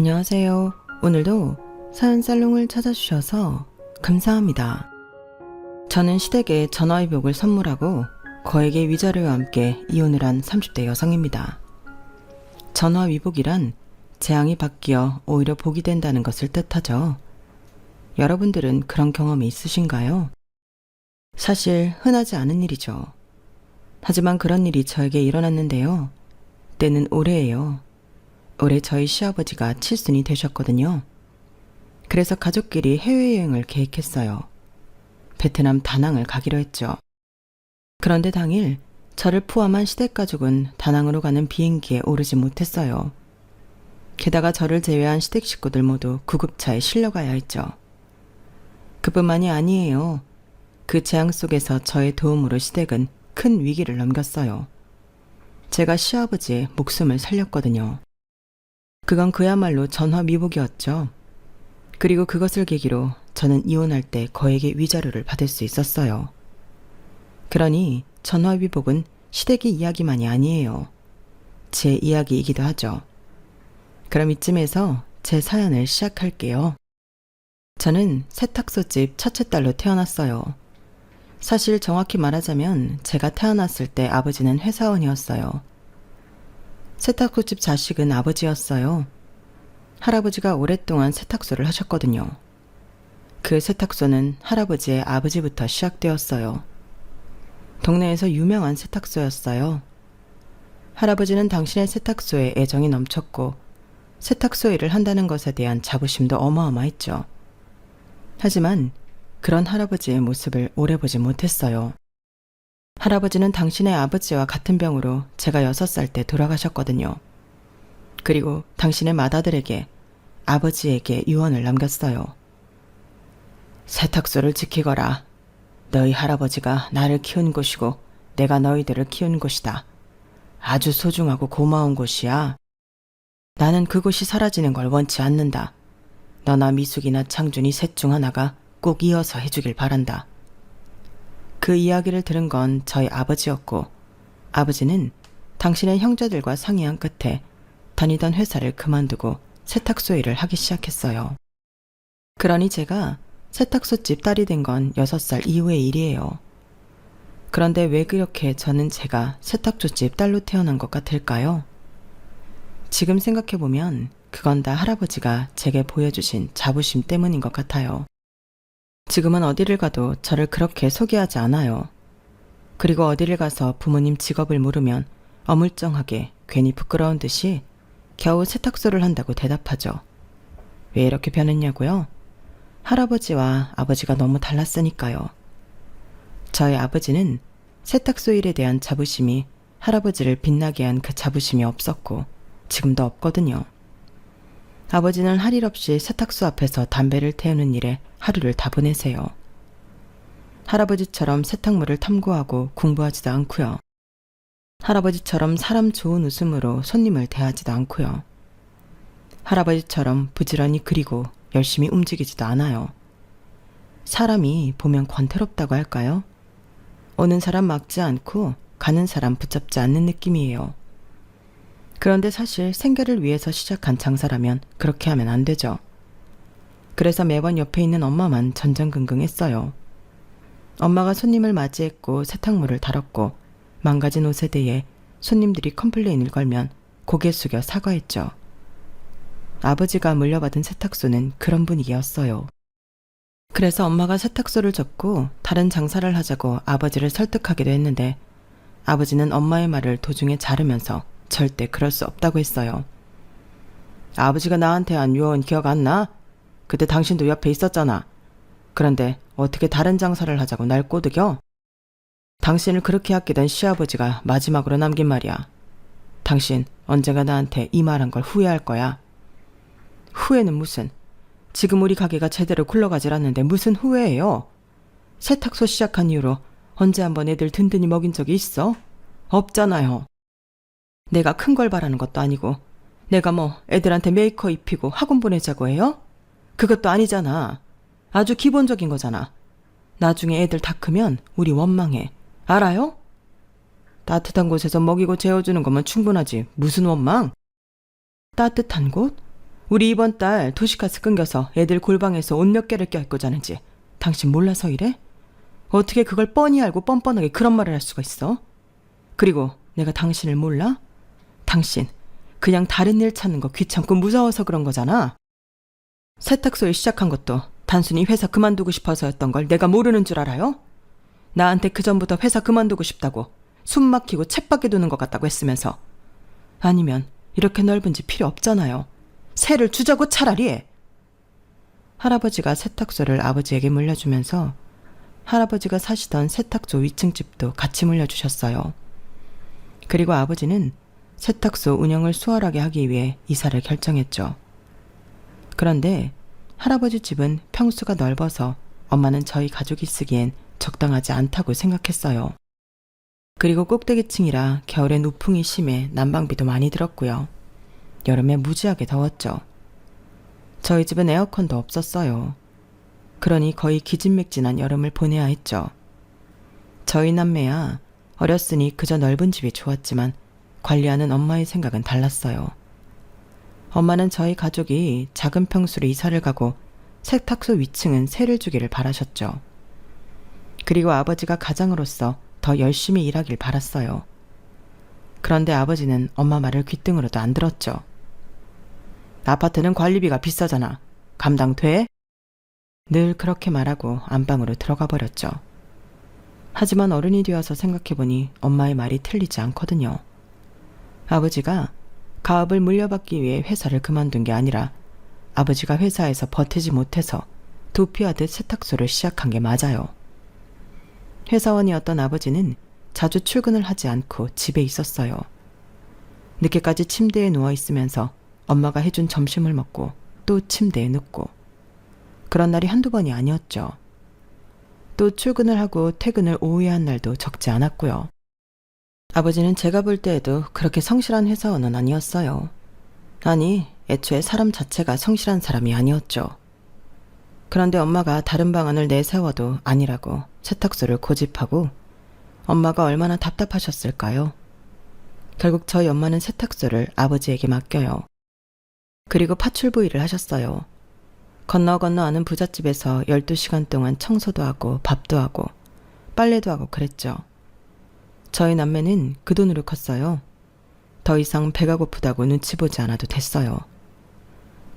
안녕하세요. 오늘도 사연살롱을 찾아주셔서 감사합니다. 저는 시댁에 전화위복을 선물하고 거액의 위자료와 함께 이혼을 한 30대 여성입니다. 전화위복이란 재앙이 바뀌어 오히려 복이 된다는 것을 뜻하죠. 여러분들은 그런 경험이 있으신가요? 사실 흔하지 않은 일이죠. 하지만 그런 일이 저에게 일어났는데요. 때는 올해예요. 올해 저희 시아버지가 칠순이 되셨거든요. 그래서 가족끼리 해외여행을 계획했어요. 베트남 다낭을 가기로 했죠. 그런데 당일 저를 포함한 시댁가족은 다낭으로 가는 비행기에 오르지 못했어요. 게다가 저를 제외한 시댁 식구들 모두 구급차에 실려가야 했죠. 그뿐만이 아니에요. 그 재앙 속에서 저의 도움으로 시댁은 큰 위기를 넘겼어요. 제가 시아버지의 목숨을 살렸거든요. 그건 그야말로 전화위복이었죠. 그리고 그것을 계기로 저는 이혼할 때 거액의 위자료를 받을 수 있었어요. 그러니 전화위복은 시댁의 이야기만이 아니에요. 제 이야기이기도 하죠. 그럼 이쯤에서 제 사연을 시작할게요. 저는 세탁소집 첫째 딸로 태어났어요. 사실 정확히 말하자면 제가 태어났을 때 아버지는 회사원이었어요. 세탁소집 자식은 아버지였어요. 할아버지가 오랫동안 세탁소를 하셨거든요. 그 세탁소는 할아버지의 아버지부터 시작되었어요. 동네에서 유명한 세탁소였어요. 할아버지는 당신의 세탁소에 애정이 넘쳤고 세탁소 일을 한다는 것에 대한 자부심도 어마어마했죠. 하지만 그런 할아버지의 모습을 오래 보지 못했어요. 할아버지는 당신의 아버지와 같은 병으로 제가 6살 때 돌아가셨거든요. 그리고 당신의 맏아들에게 아버지에게 유언을 남겼어요. 세탁소를 지키거라. 너희 할아버지가 나를 키운 곳이고 내가 너희들을 키운 곳이다. 아주 소중하고 고마운 곳이야. 나는 그곳이 사라지는 걸 원치 않는다. 너나 미숙이나 창준이 셋 중 하나가 꼭 이어서 해주길 바란다. 그 이야기를 들은 건 저희 아버지였고 아버지는 당신의 형제들과 상의한 끝에 다니던 회사를 그만두고 세탁소 일을 하기 시작했어요. 그러니 제가 세탁소집 딸이 된 건 6살 이후의 일이에요. 그런데 왜 그렇게 저는 제가 세탁소집 딸로 태어난 것 같을까요? 지금 생각해보면 그건 다 할아버지가 제게 보여주신 자부심 때문인 것 같아요. 지금은 어디를 가도 저를 그렇게 소개하지 않아요. 그리고 어디를 가서 부모님 직업을 물으면 어물쩡하게 괜히 부끄러운 듯이 겨우 세탁소를 한다고 대답하죠. 왜 이렇게 변했냐고요? 할아버지와 아버지가 너무 달랐으니까요. 저희 아버지는 세탁소 일에 대한 자부심이 할아버지를 빛나게 한 그 자부심이 없었고 지금도 없거든요. 아버지는 할 일 없이 세탁소 앞에서 담배를 태우는 일에 하루를 다 보내세요. 할아버지처럼 세탁물을 탐구하고 공부하지도 않고요. 할아버지처럼 사람 좋은 웃음으로 손님을 대하지도 않고요. 할아버지처럼 부지런히 그리고 열심히 움직이지도 않아요. 사람이 보면 권태롭다고 할까요? 오는 사람 막지 않고 가는 사람 붙잡지 않는 느낌이에요. 그런데 사실 생계를 위해서 시작한 장사라면 그렇게 하면 안 되죠. 그래서 매번 옆에 있는 엄마만 전전긍긍했어요. 엄마가 손님을 맞이했고 세탁물을 다뤘고 망가진 옷에 대해 손님들이 컴플레인을 걸면 고개 숙여 사과했죠. 아버지가 물려받은 세탁소는 그런 분위기였어요. 그래서 엄마가 세탁소를 접고 다른 장사를 하자고 아버지를 설득하기도 했는데 아버지는 엄마의 말을 도중에 자르면서 절대 그럴 수 없다고 했어요. 아버지가 나한테 한 유언 기억 안 나? 그때 당신도 옆에 있었잖아. 그런데 어떻게 다른 장사를 하자고 날 꼬드겨? 당신을 그렇게 아끼던 시아버지가 마지막으로 남긴 말이야. 당신 언젠가 나한테 이 말한 걸 후회할 거야. 후회는 무슨. 지금 우리 가게가 제대로 굴러가질 않는데 무슨 후회예요? 세탁소 시작한 이후로 언제 한번 애들 든든히 먹인 적이 있어? 없잖아요. 내가 큰 걸 바라는 것도 아니고 내가 뭐 애들한테 메이커 입히고 학원 보내자고 해요? 그것도 아니잖아. 아주 기본적인 거잖아. 나중에 애들 다 크면 우리 원망해. 알아요? 따뜻한 곳에서 먹이고 재워주는 것만 충분하지 무슨 원망? 따뜻한 곳? 우리 이번 달 도시가스 끊겨서 애들 골방에서 옷 몇 개를 껴입고 자는지 당신 몰라서 이래? 어떻게 그걸 뻔히 알고 뻔뻔하게 그런 말을 할 수가 있어? 그리고 내가 당신을 몰라? 당신 그냥 다른 일 찾는 거 귀찮고 무서워서 그런 거잖아. 세탁소 일 시작한 것도 단순히 회사 그만두고 싶어서였던 걸 내가 모르는 줄 알아요? 나한테 그전부터 회사 그만두고 싶다고 숨 막히고 쳇바퀴 도는 것 같다고 했으면서. 아니면 이렇게 넓은 집 필요 없잖아요. 새를 주자고 차라리. 할아버지가 세탁소를 아버지에게 물려주면서 할아버지가 사시던 세탁소 위층 집도 같이 물려주셨어요. 그리고 아버지는 세탁소 운영을 수월하게 하기 위해 이사를 결정했죠. 그런데 할아버지 집은 평수가 넓어서 엄마는 저희 가족이 쓰기엔 적당하지 않다고 생각했어요. 그리고 꼭대기층이라 겨울엔 우풍이 심해 난방비도 많이 들었고요. 여름에 무지하게 더웠죠. 저희 집은 에어컨도 없었어요. 그러니 거의 기진맥진한 여름을 보내야 했죠. 저희 남매야 어렸으니 그저 넓은 집이 좋았지만 관리하는 엄마의 생각은 달랐어요. 엄마는 저희 가족이 작은 평수로 이사를 가고 세탁소 위층은 새를 주기를 바라셨죠. 그리고 아버지가 가장으로서 더 열심히 일하길 바랐어요. 그런데 아버지는 엄마 말을 귓등으로도 안 들었죠. 아파트는 관리비가 비싸잖아. 감당돼? 늘 그렇게 말하고 안방으로 들어가 버렸죠. 하지만 어른이 되어서 생각해보니 엄마의 말이 틀리지 않거든요. 아버지가 가업을 물려받기 위해 회사를 그만둔 게 아니라 아버지가 회사에서 버티지 못해서 도피하듯 세탁소를 시작한 게 맞아요. 회사원이었던 아버지는 자주 출근을 하지 않고 집에 있었어요. 늦게까지 침대에 누워 있으면서 엄마가 해준 점심을 먹고 또 침대에 눕고. 그런 날이 한두 번이 아니었죠. 또 출근을 하고 퇴근을 오후에 한 날도 적지 않았고요. 아버지는 제가 볼 때에도 그렇게 성실한 회사원은 아니었어요. 아니, 애초에 사람 자체가 성실한 사람이 아니었죠. 그런데 엄마가 다른 방안을 내세워도 아니라고 세탁소를 고집하고 엄마가 얼마나 답답하셨을까요? 결국 저희 엄마는 세탁소를 아버지에게 맡겨요. 그리고 파출부 일을 하셨어요. 건너 아는 부잣집에서 12시간 동안 청소도 하고 밥도 하고 빨래도 하고 그랬죠. 저희 남매는 그 돈으로 컸어요. 더 이상 배가 고프다고 눈치 보지 않아도 됐어요.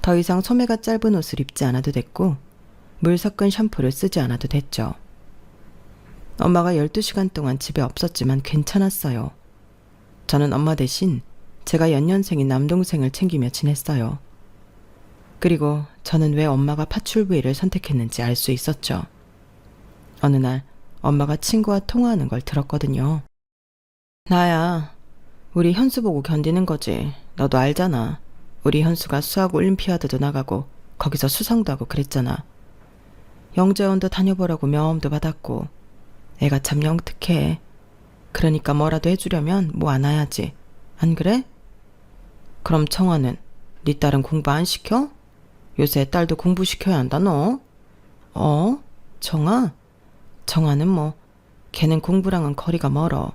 더 이상 소매가 짧은 옷을 입지 않아도 됐고 물 섞은 샴푸를 쓰지 않아도 됐죠. 엄마가 12시간 동안 집에 없었지만 괜찮았어요. 저는 엄마 대신 제가 연년생인 남동생을 챙기며 지냈어요. 그리고 저는 왜 엄마가 파출부 일을 선택했는지 알 수 있었죠. 어느 날 엄마가 친구와 통화하는 걸 들었거든요. 나야, 우리 현수 보고 견디는 거지. 너도 알잖아. 우리 현수가 수학 올림피아드도 나가고 거기서 수상도 하고 그랬잖아. 영재원도 다녀보라고 명함도 받았고. 애가 참 영특해. 그러니까 뭐라도 해주려면 뭐 안 와야지. 안 그래? 그럼 청아는 네 딸은 공부 안 시켜? 요새 딸도 공부시켜야 한다 너. 정아? 정아는 뭐 걔는 공부랑은 거리가 멀어.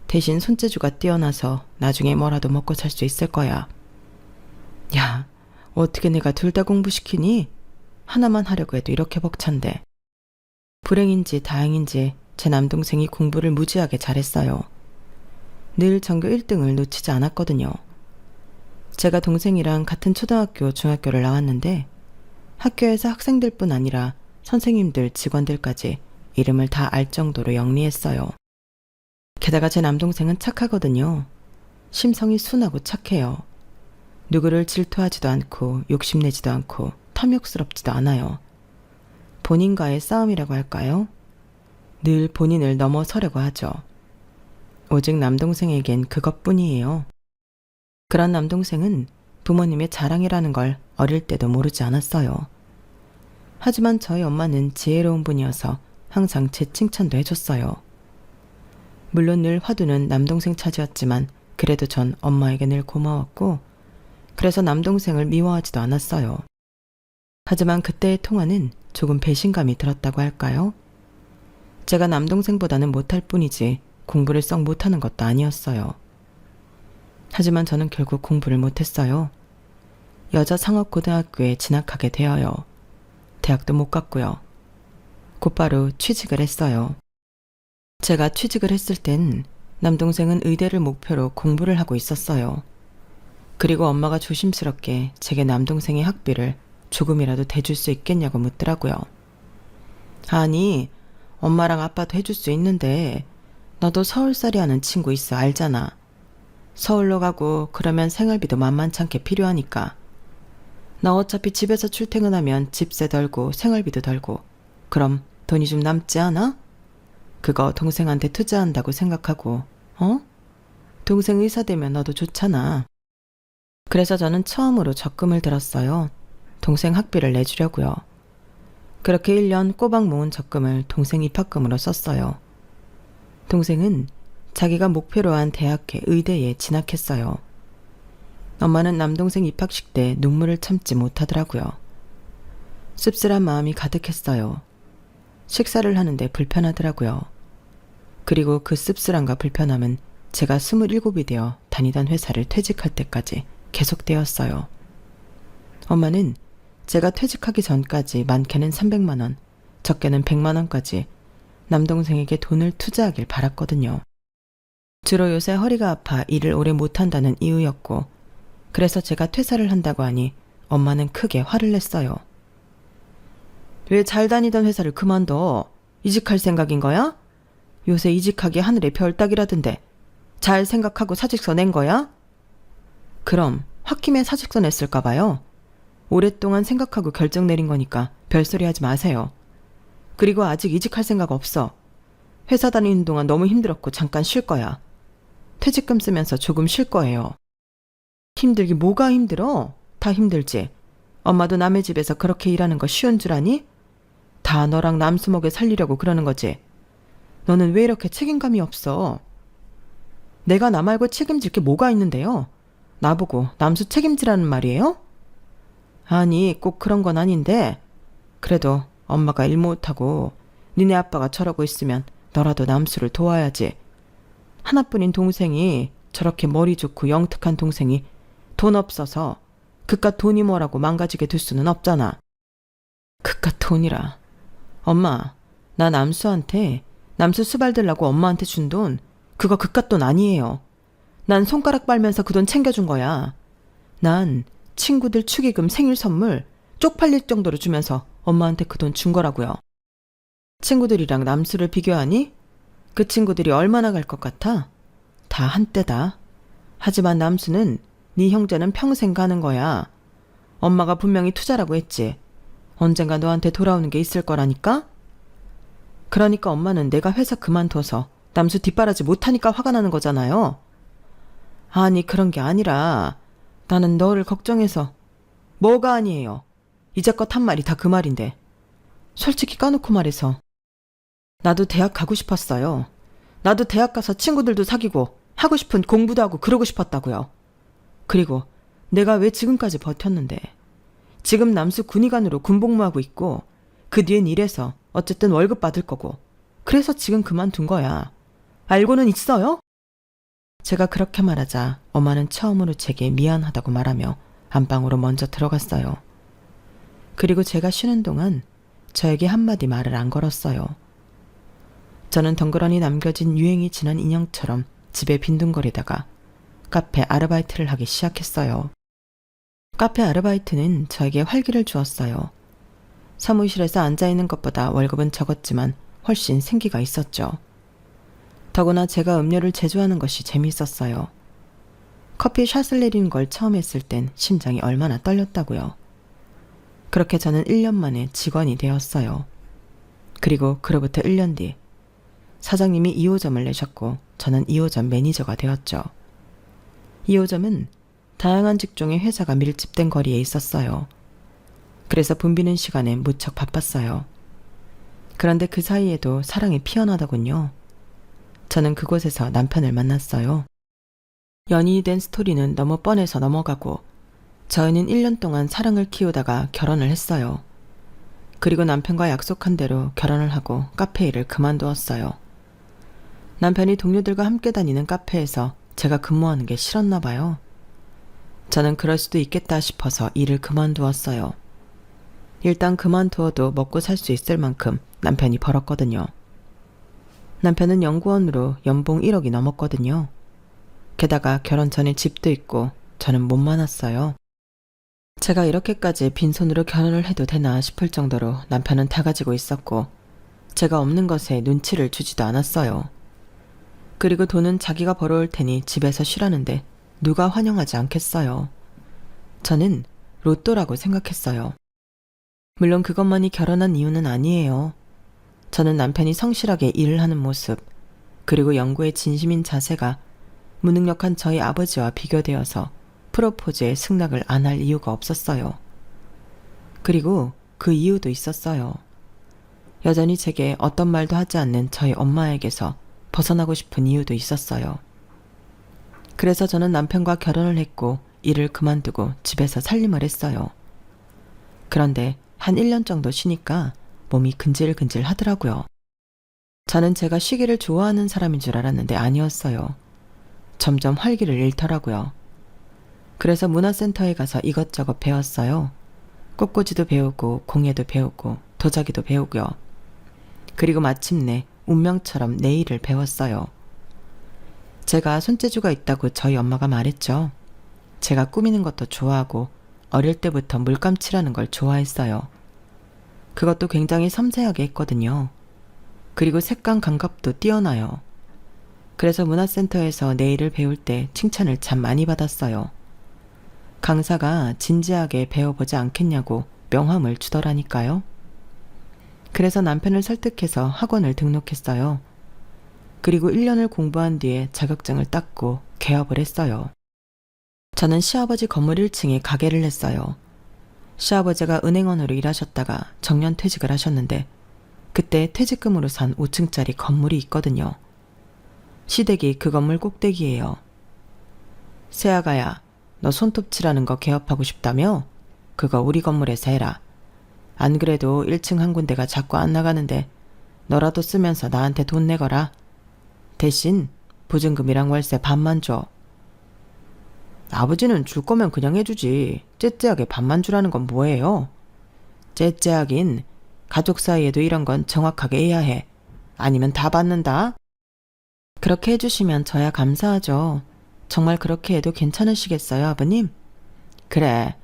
대신 손재주가 뛰어나서 나중에 뭐라도 먹고 살 수 있을 거야. 야, 어떻게 내가 둘 다 공부시키니? 하나만 하려고 해도 이렇게 벅찬데. 불행인지 다행인지 제 남동생이 공부를 무지하게 잘했어요. 늘 전교 1등을 놓치지 않았거든요. 제가 동생이랑 같은 초등학교, 중학교를 나왔는데 학교에서 학생들뿐 아니라 선생님들, 직원들까지 이름을 다 알 정도로 영리했어요. 게다가 제 남동생은 착하거든요. 심성이 순하고 착해요. 누구를 질투하지도 않고 욕심내지도 않고 탐욕스럽지도 않아요. 본인과의 싸움이라고 할까요? 늘 본인을 넘어서려고 하죠. 오직 남동생에겐 그것뿐이에요. 그런 남동생은 부모님의 자랑이라는 걸 어릴 때도 모르지 않았어요. 하지만 저희 엄마는 지혜로운 분이어서 항상 제 칭찬도 해줬어요. 물론 늘 화두는 남동생 차지였지만 그래도 전 엄마에게 늘 고마웠고 그래서 남동생을 미워하지도 않았어요. 하지만 그때의 통화는 조금 배신감이 들었다고 할까요? 제가 남동생보다는 못할 뿐이지 공부를 썩 못하는 것도 아니었어요. 하지만 저는 결국 공부를 못했어요. 여자 상업고등학교에 진학하게 되어요. 대학도 못 갔고요. 곧바로 취직을 했어요. 제가 취직을 했을 땐 남동생은 의대를 목표로 공부를 하고 있었어요. 그리고 엄마가 조심스럽게 제게 남동생의 학비를 조금이라도 대줄 수 있겠냐고 묻더라고요. 아니, 엄마랑 아빠도 해줄 수 있는데 너도 서울살이 하는 친구 있어 알잖아. 서울로 가고 그러면 생활비도 만만찮게 필요하니까. 나 어차피 집에서 출퇴근하면 집세 덜고 생활비도 덜고 그럼 돈이 좀 남지 않아? 그거 동생한테 투자한다고 생각하고, 어? 동생 의사 되면 너도 좋잖아. 그래서 저는 처음으로 적금을 들었어요. 동생 학비를 내주려고요. 그렇게 1년 꼬박 모은 적금을 동생 입학금으로 썼어요. 동생은 자기가 목표로 한 대학회 의대에 진학했어요. 엄마는 남동생 입학식 때 눈물을 참지 못하더라고요. 씁쓸한 마음이 가득했어요. 식사를 하는데 불편하더라고요. 그리고 그 씁쓸함과 불편함은 제가 27이 되어 다니던 회사를 퇴직할 때까지 계속되었어요. 엄마는 제가 퇴직하기 전까지 많게는 300만 원, 적게는 100만 원까지 남동생에게 돈을 투자하길 바랐거든요. 주로 요새 허리가 아파 일을 오래 못한다는 이유였고, 그래서 제가 퇴사를 한다고 하니 엄마는 크게 화를 냈어요. 왜 잘 다니던 회사를 그만둬? 이직할 생각인 거야? 요새 이직하기 하늘의 별 따기라던데 잘 생각하고 사직서 낸 거야? 그럼 홧김에 사직서 냈을까 봐요. 오랫동안 생각하고 결정 내린 거니까 별소리 하지 마세요. 그리고 아직 이직할 생각 없어. 회사 다니는 동안 너무 힘들었고 잠깐 쉴 거야. 퇴직금 쓰면서 조금 쉴 거예요. 힘들기 뭐가 힘들어? 다 힘들지. 엄마도 남의 집에서 그렇게 일하는 거 쉬운 줄 아니? 다 너랑 남수목에 살리려고 그러는 거지. 너는 왜 이렇게 책임감이 없어? 내가 나 말고 책임질 게 뭐가 있는데요? 나보고 남수 책임지라는 말이에요? 아니, 꼭 그런 건 아닌데 그래도 엄마가 일 못하고 니네 아빠가 저러고 있으면 너라도 남수를 도와야지. 하나뿐인 동생이, 저렇게 머리 좋고 영특한 동생이 돈 없어서 그깟 돈이 뭐라고 망가지게 둘 수는 없잖아. 그깟 돈이라. 엄마, 나 남수한테 남수 수발 들라고 엄마한테 준 돈 그거 그깟 돈 아니에요. 난 손가락 빨면서 그 돈 챙겨준 거야. 난 친구들 축의금 생일 선물 쪽팔릴 정도로 주면서 엄마한테 그 돈 준 거라고요. 친구들이랑 남수를 비교하니? 그 친구들이 얼마나 갈 것 같아? 다 한때다. 하지만 남수는 네 형제는 평생 가는 거야. 엄마가 분명히 투자라고 했지. 언젠가 너한테 돌아오는 게 있을 거라니까? 그러니까 엄마는 내가 회사 그만둬서 남수 뒷바라지 못하니까 화가 나는 거잖아요. 아니, 그런 게 아니라 나는 너를 걱정해서. 뭐가 아니에요. 이제껏 한 말이 다 그 말인데. 솔직히 까놓고 말해서 나도 대학 가고 싶었어요. 나도 대학 가서 친구들도 사귀고 하고 싶은 공부도 하고 그러고 싶었다고요. 그리고 내가 왜 지금까지 버텼는데. 지금 남수 군의관으로 군복무하고 있고 그 뒤엔 일해서 어쨌든 월급 받을 거고 그래서 지금 그만둔 거야. 알고는 있어요? 제가 그렇게 말하자 엄마는 처음으로 제게 미안하다고 말하며 안방으로 먼저 들어갔어요. 그리고 제가 쉬는 동안 저에게 한마디 말을 안 걸었어요. 저는 덩그러니 남겨진 유행이 지난 인형처럼 집에 빈둥거리다가 카페 아르바이트를 하기 시작했어요. 카페 아르바이트는 저에게 활기를 주었어요. 사무실에서 앉아있는 것보다 월급은 적었지만 훨씬 생기가 있었죠. 더구나 제가 음료를 제조하는 것이 재미있었어요. 커피 샷을 내리는 걸 처음 했을 땐 심장이 얼마나 떨렸다고요. 그렇게 저는 1년 만에 직원이 되었어요. 그리고 그로부터 1년 뒤 사장님이 2호점을 내셨고 저는 2호점 매니저가 되었죠. 2호점은 다양한 직종의 회사가 밀집된 거리에 있었어요. 그래서 붐비는 시간에 무척 바빴어요. 그런데 그 사이에도 사랑이 피어나더군요. 저는 그곳에서 남편을 만났어요. 연인이 된 스토리는 너무 뻔해서 넘어가고 저희는 1년 동안 사랑을 키우다가 결혼을 했어요. 그리고 남편과 약속한 대로 결혼을 하고 카페 일을 그만두었어요. 남편이 동료들과 함께 다니는 카페에서 제가 근무하는 게 싫었나 봐요. 저는 그럴 수도 있겠다 싶어서 일을 그만두었어요. 일단 그만두어도 먹고 살 수 있을 만큼 남편이 벌었거든요. 남편은 연구원으로 연봉 1억이 넘었거든요. 게다가 결혼 전에 집도 있고 저는 몸만 왔어요. 제가 이렇게까지 빈손으로 결혼을 해도 되나 싶을 정도로 남편은 다 가지고 있었고 제가 없는 것에 눈치를 주지도 않았어요. 그리고 돈은 자기가 벌어올 테니 집에서 쉬라는데 누가 환영하지 않겠어요. 저는 로또라고 생각했어요. 물론 그것만이 결혼한 이유는 아니에요. 저는 남편이 성실하게 일을 하는 모습, 그리고 연구에 진심인 자세가 무능력한 저희 아버지와 비교되어서 프로포즈에 승낙을 안 할 이유가 없었어요. 그리고 그 이유도 있었어요. 여전히 제게 어떤 말도 하지 않는 저희 엄마에게서 벗어나고 싶은 이유도 있었어요. 그래서 저는 남편과 결혼을 했고 일을 그만두고 집에서 살림을 했어요. 그런데 한 1년 정도 쉬니까 몸이 근질근질 하더라고요. 저는 제가 쉬기를 좋아하는 사람인 줄 알았는데 아니었어요. 점점 활기를 잃더라고요. 그래서 문화센터에 가서 이것저것 배웠어요. 꽃꽂이도 배우고 공예도 배우고 도자기도 배우고요. 그리고 마침내 운명처럼 네일을 배웠어요. 제가 손재주가 있다고 저희 엄마가 말했죠. 제가 꾸미는 것도 좋아하고 어릴 때부터 물감 칠하는 걸 좋아했어요. 그것도 굉장히 섬세하게 했거든요. 그리고 색감 감각도 뛰어나요. 그래서 문화센터에서 네일을 배울 때 칭찬을 참 많이 받았어요. 강사가 진지하게 배워보지 않겠냐고 명함을 주더라니까요. 그래서 남편을 설득해서 학원을 등록했어요. 그리고 1년을 공부한 뒤에 자격증을 땄고 개업을 했어요. 저는 시아버지 건물 1층에 가게를 했어요. 시아버지가 은행원으로 일하셨다가 정년 퇴직을 하셨는데 그때 퇴직금으로 산 5층짜리 건물이 있거든요. 시댁이 그 건물 꼭대기예요. 새아가야, 너 손톱 칠하는 거 개업하고 싶다며? 그거 우리 건물에서 해라. 안 그래도 1층 한 군데가 자꾸 안 나가는데 너라도 쓰면서 나한테 돈 내거라. 대신 보증금이랑 월세 반만 줘. 아버지는 줄 거면 그냥 해주지. 째째하게 반만 주라는 건 뭐예요? 째째하긴 가족 사이에도 이런 건 정확하게 해야 해. 아니면 다 받는다. 그렇게 해주시면 저야 감사하죠. 정말 그렇게 해도 괜찮으시겠어요, 아버님? 그래.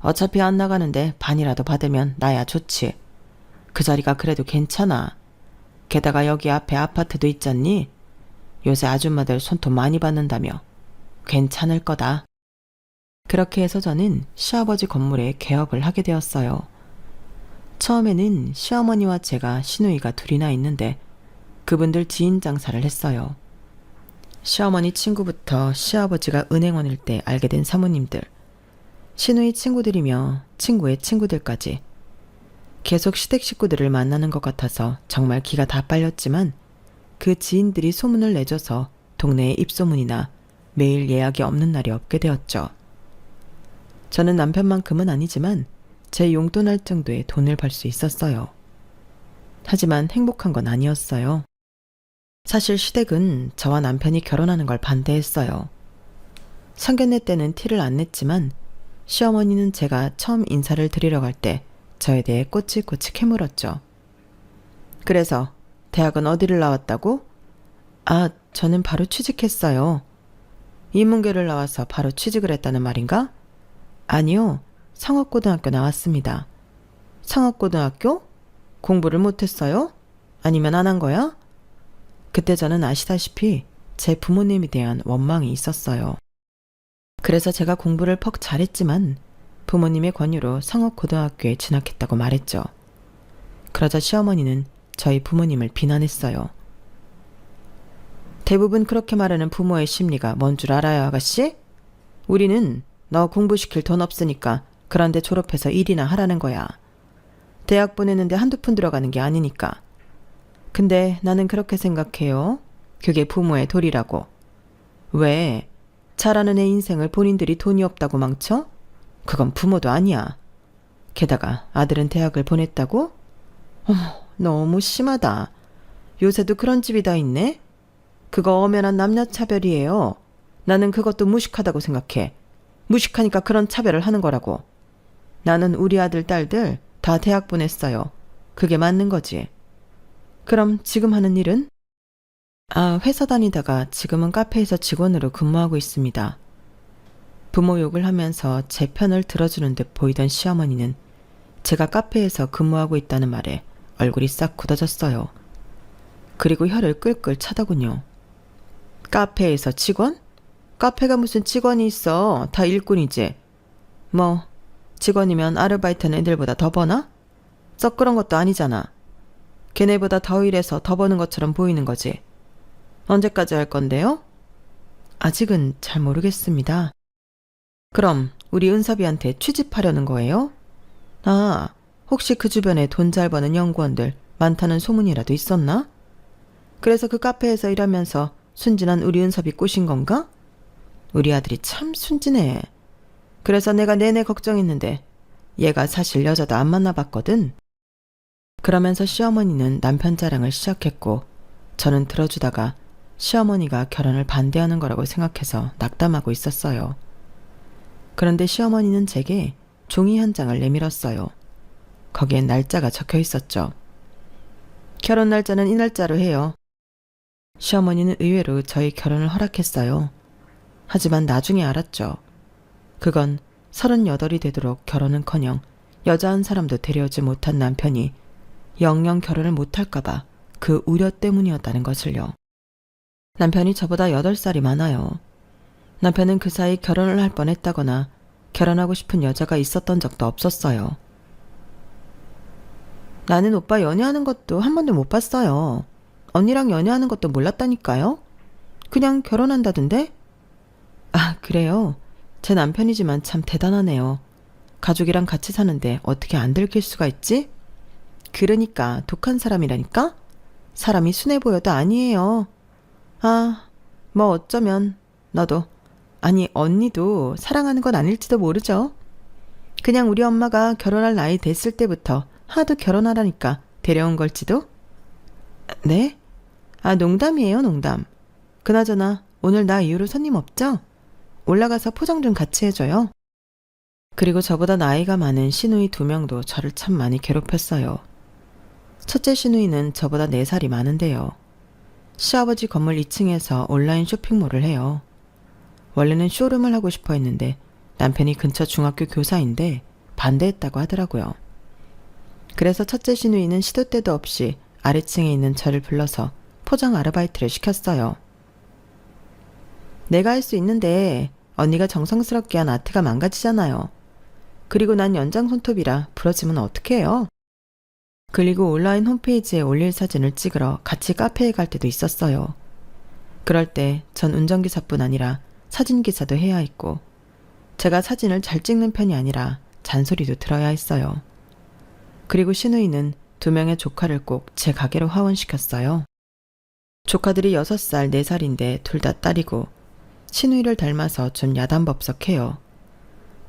어차피 안 나가는데 반이라도 받으면 나야 좋지. 그 자리가 그래도 괜찮아. 게다가 여기 앞에 아파트도 있잖니? 요새 아줌마들 손톱 많이 받는다며. 괜찮을 거다. 그렇게 해서 저는 시아버지 건물에 개업을 하게 되었어요. 처음에는 시어머니와 제가 시누이가 둘이나 있는데 그분들 지인 장사를 했어요. 시어머니 친구부터 시아버지가 은행원일 때 알게 된 사모님들, 시누이 친구들이며 친구의 친구들까지 계속 시댁 식구들을 만나는 것 같아서 정말 기가 다 빨렸지만 그 지인들이 소문을 내줘서 동네에 입소문이나 매일 예약이 없는 날이 없게 되었죠. 저는 남편만큼은 아니지만 제 용돈할 정도의 돈을 벌 수 있었어요. 하지만 행복한 건 아니었어요. 사실 시댁은 저와 남편이 결혼하는 걸 반대했어요. 상견례 때는 티를 안 냈지만 시어머니는 제가 처음 인사를 드리러 갈 때 저에 대해 꼬치꼬치 캐물었죠. 그래서 대학은 어디를 나왔다고? 아, 저는 바로 취직했어요. 인문계를 나와서 바로 취직을 했다는 말인가? 아니요, 상업고등학교 나왔습니다. 상업고등학교? 공부를 못했어요? 아니면 안 한 거야? 그때 저는 아시다시피 제 부모님에 대한 원망이 있었어요. 그래서 제가 공부를 퍽 잘했지만 부모님의 권유로 상업고등학교에 진학했다고 말했죠. 그러자 시어머니는 저희 부모님을 비난했어요. 대부분 그렇게 말하는 부모의 심리가 뭔 줄 알아요, 아가씨? 우리는 너 공부시킬 돈 없으니까 그런데 졸업해서 일이나 하라는 거야. 대학 보내는데 한두 푼 들어가는 게 아니니까. 근데 나는 그렇게 생각해요. 그게 부모의 도리라고. 왜? 잘하는 애 인생을 본인들이 돈이 없다고 망쳐? 그건 부모도 아니야. 게다가 아들은 대학을 보냈다고? 어머, 너무 심하다. 요새도 그런 집이 다 있네? 그거 엄연한 남녀차별이에요. 나는 그것도 무식하다고 생각해. 무식하니까 그런 차별을 하는 거라고. 나는 우리 아들, 딸들 다 대학 보냈어요. 그게 맞는 거지. 그럼 지금 하는 일은? 아, 회사 다니다가 지금은 카페에서 직원으로 근무하고 있습니다. 부모 욕을 하면서 제 편을 들어주는 듯 보이던 시어머니는 제가 카페에서 근무하고 있다는 말에 얼굴이 싹 굳어졌어요. 그리고 혀를 끌끌 차더군요. 카페에서 직원? 카페가 무슨 직원이 있어. 다 일꾼이지. 뭐 직원이면 아르바이트는 애들보다 더 버나? 썩 그런 것도 아니잖아. 걔네보다 더 일해서 더 버는 것처럼 보이는 거지. 언제까지 할 건데요? 아직은 잘 모르겠습니다. 그럼 우리 은섭이한테 취직하려는 거예요? 아, 혹시 그 주변에 돈 잘 버는 연구원들 많다는 소문이라도 있었나? 그래서 그 카페에서 일하면서 순진한 우리 은섭이 꼬신 건가? 우리 아들이 참 순진해. 그래서 내가 내내 걱정했는데 얘가 사실 여자도 안 만나봤거든. 그러면서 시어머니는 남편 자랑을 시작했고 저는 들어주다가 시어머니가 결혼을 반대하는 거라고 생각해서 낙담하고 있었어요. 그런데 시어머니는 제게 종이 한 장을 내밀었어요. 거기엔 날짜가 적혀 있었죠. 결혼 날짜는 이 날짜로 해요. 시어머니는 의외로 저희 결혼을 허락했어요. 하지만 나중에 알았죠. 그건 38이 되도록 결혼은커녕 여자 한 사람도 데려오지 못한 남편이 영영 결혼을 못할까봐 그 우려 때문이었다는 것을요. 남편이 저보다 8살이 많아요. 남편은 그 사이 결혼을 할 뻔했다거나 결혼하고 싶은 여자가 있었던 적도 없었어요. 나는 오빠 연애하는 것도 한 번도 못 봤어요. 언니랑 연애하는 것도 몰랐다니까요. 그냥 결혼한다던데? 아, 그래요? 제 남편이지만 참 대단하네요. 가족이랑 같이 사는데 어떻게 안 들킬 수가 있지? 그러니까 독한 사람이라니까? 사람이 순해 보여도 아니에요. 아, 뭐 어쩌면 너도, 아니 언니도 사랑하는 건 아닐지도 모르죠. 그냥 우리 엄마가 결혼할 나이 됐을 때부터 하도 결혼하라니까 데려온 걸지도? 네? 아, 농담이에요, 농담. 그나저나 오늘 나 이후로 손님 없죠? 올라가서 포장 좀 같이 해줘요. 그리고 저보다 나이가 많은 시누이 2명도 저를 참 많이 괴롭혔어요. 첫째 시누이는 저보다 4살이 많은데요. 시아버지 건물 2층에서 온라인 쇼핑몰을 해요. 원래는 쇼룸을 하고 싶어 했는데 남편이 근처 중학교 교사인데 반대했다고 하더라고요. 그래서 첫째 시누이는 시도 때도 없이 아래층에 있는 저를 불러서 포장 아르바이트를 시켰어요. 내가 할 수 있는데 언니가 정성스럽게 한 아트가 망가지잖아요. 그리고 난 연장 손톱이라 부러지면 어떡해요? 그리고 온라인 홈페이지에 올릴 사진을 찍으러 같이 카페에 갈 때도 있었어요. 그럴 때 전 운전기사뿐 아니라 사진기사도 해야 했고 제가 사진을 잘 찍는 편이 아니라 잔소리도 들어야 했어요. 그리고 시누이는 2명의 조카를 꼭 제 가게로 하원시켰어요. 조카들이 6살, 4살인데 둘 다 딸이고 시누이를 닮아서 좀 야단법석해요.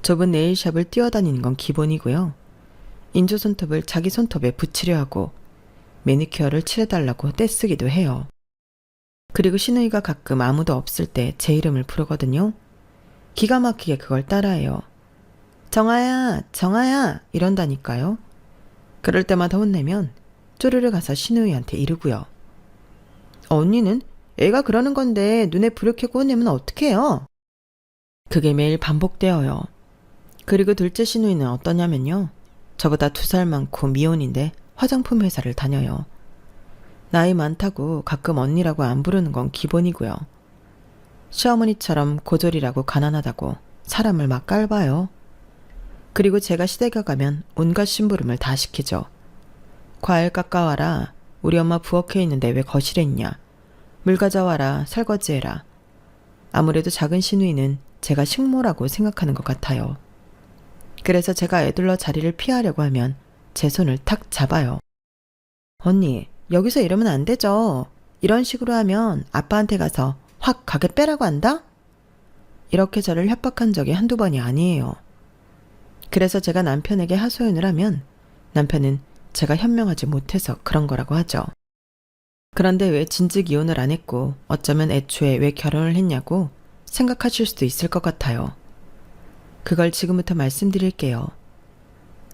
좁은 네일샵을 뛰어다니는 건 기본이고요. 인조 손톱을 자기 손톱에 붙이려 하고 매니큐어를 칠해달라고 떼쓰기도 해요. 그리고 시누이가 가끔 아무도 없을 때 제 이름을 부르거든요. 기가 막히게 그걸 따라해요. 정아야, 정아야 이런다니까요. 그럴 때마다 혼내면 쪼르르 가서 시누이한테 이르고요. 언니는 애가 그러는 건데 눈에 불을 켜고 혼내면 어떡해요? 그게 매일 반복되어요. 그리고 둘째 시누이는 어떠냐면요. 저보다 2살 많고 미혼인데 화장품 회사를 다녀요. 나이 많다고 가끔 언니라고 안 부르는 건 기본이고요. 시어머니처럼 고졸이라고 가난하다고 사람을 막 깔봐요. 그리고 제가 시댁에 가면 온갖 심부름을 다 시키죠. 과일 깎아와라. 우리 엄마 부엌에 있는데 왜 거실에 있냐. 물 가져와라. 설거지해라. 아무래도 작은 시누이는 제가 식모라고 생각하는 것 같아요. 그래서 제가 애둘러 자리를 피하려고 하면 제 손을 탁 잡아요. 언니, 여기서 이러면 안 되죠. 이런 식으로 하면 아빠한테 가서 확 가게 빼라고 한다? 이렇게 저를 협박한 적이 한두 번이 아니에요. 그래서 제가 남편에게 하소연을 하면 남편은 제가 현명하지 못해서 그런 거라고 하죠. 그런데 왜 진즉 이혼을 안 했고 어쩌면 애초에 왜 결혼을 했냐고 생각하실 수도 있을 것 같아요. 그걸 지금부터 말씀드릴게요.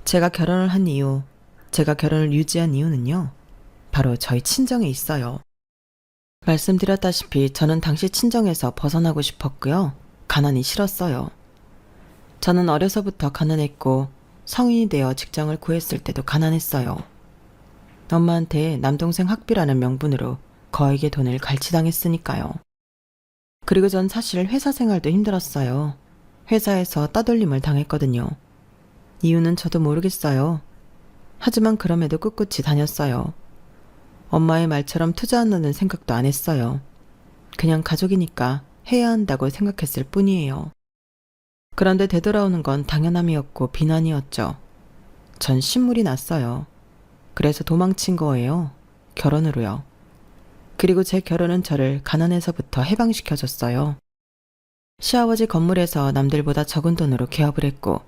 제가 결혼을 한 이유, 제가 결혼을 유지한 이유는요. 바로 저희 친정에 있어요. 말씀드렸다시피 저는 당시 친정에서 벗어나고 싶었고요. 가난이 싫었어요. 저는 어려서부터 가난했고 성인이 되어 직장을 구했을 때도 가난했어요. 엄마한테 남동생 학비라는 명분으로 거액의 돈을 갈취당했으니까요. 그리고 전 사실 회사 생활도 힘들었어요. 회사에서 따돌림을 당했거든요. 이유는 저도 모르겠어요. 하지만 그럼에도 꿋꿋이 다녔어요. 엄마의 말처럼 투자한다는 생각도 안 했어요. 그냥 가족이니까 해야 한다고 생각했을 뿐이에요. 그런데 되돌아오는 건 당연함이었고 비난이었죠. 전 신물이 났어요. 그래서 도망친 거예요. 결혼으로요. 그리고 제 결혼은 저를 가난에서부터 해방시켜줬어요. 시아버지 건물에서 남들보다 적은 돈으로 개업을 했고,